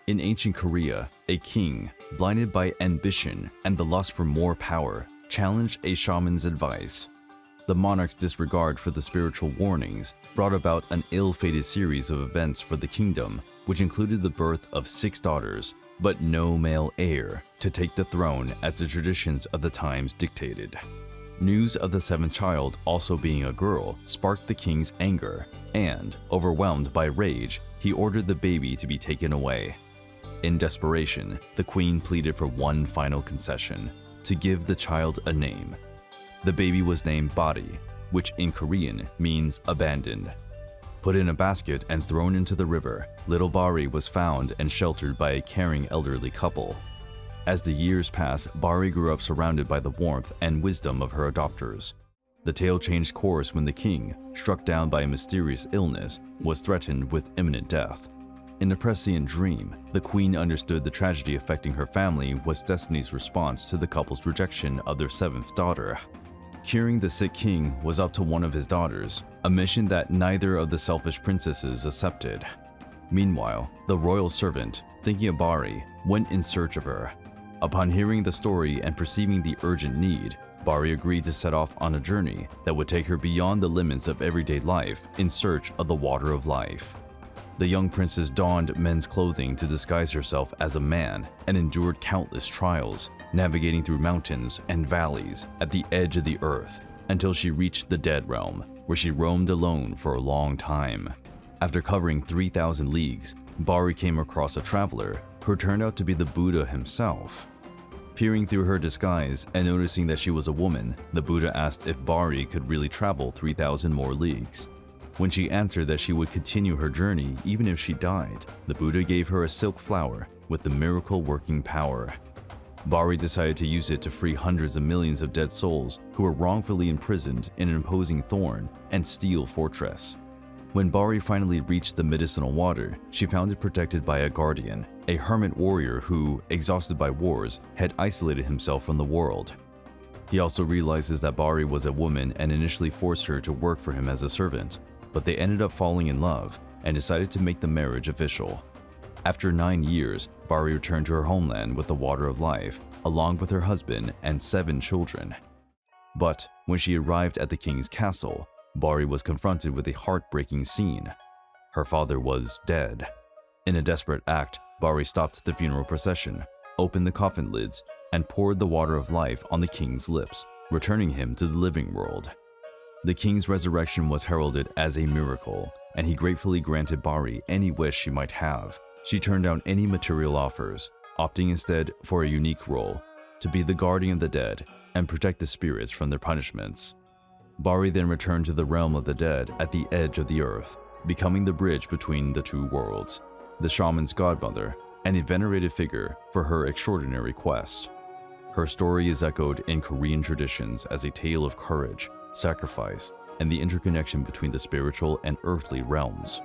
In ancient Korea, a king, blinded by ambition and the lust for more power, challenged a shaman's advice. The monarch's disregard for the spiritual warnings brought about an ill-fated series of events for the kingdom, which included the birth of 6 daughters, but no male heir to take the throne as the traditions of the times dictated. News of the 7th child also being a girl sparked the king's anger, and, overwhelmed by rage, he ordered the baby to be taken away. In desperation, the queen pleaded for one final concession: to give the child a name. The baby was named Bari, which in Korean means abandoned. Put in a basket and thrown into the river, little Bari was found and sheltered by a caring elderly couple. As the years passed, Bari grew up surrounded by the warmth and wisdom of her adopters. The tale changed course when the king, struck down by a mysterious illness, was threatened with imminent death. In a prescient dream, the queen understood the tragedy affecting her family was destiny's response to the couple's rejection of their 7th daughter. Curing the sick king was up to one of his daughters, a mission that neither of the selfish princesses accepted. Meanwhile, the royal servant, thinking of Bari, went in search of her. Upon hearing the story and perceiving the urgent need, Bari agreed to set off on a journey that would take her beyond the limits of everyday life in search of the water of life. The young princess donned men's clothing to disguise herself as a man and endured countless trials, navigating through mountains and valleys at the edge of the earth until she reached the dead realm, where she roamed alone for a long time. After covering 3,000 leagues, Bari came across a traveler who turned out to be the Buddha himself. Peering through her disguise and noticing that she was a woman, the Buddha asked if Bari could really travel 3,000 more leagues. When she answered that she would continue her journey even if she died, the Buddha gave her a silk flower with the miracle-working power. Bari decided to use it to free hundreds of millions of dead souls who were wrongfully imprisoned in an imposing thorn and steel fortress. When Bari finally reached the medicinal water, she found it protected by a guardian, a hermit warrior who, exhausted by wars, had isolated himself from the world. He also realizes that Bari was a woman and initially forced her to work for him as a servant, but they ended up falling in love and decided to make the marriage official. After 9 years, Bari returned to her homeland with the water of life, along with her husband and 7 children. But when she arrived at the king's castle, Bari was confronted with a heartbreaking scene. Her father was dead. In a desperate act, Bari stopped the funeral procession, opened the coffin lids, and poured the water of life on the king's lips, returning him to the living world. The king's resurrection was heralded as a miracle, and he gratefully granted Bari any wish she might have. She turned down any material offers, opting instead for a unique role, to be the guardian of the dead and protect the spirits from their punishments. Bari then returned to the realm of the dead at the edge of the earth, becoming the bridge between the 2 worlds, the shaman's godmother, and a venerated figure for her extraordinary quest. Her story is echoed in Korean traditions as a tale of courage, sacrifice, and the interconnection between the spiritual and earthly realms.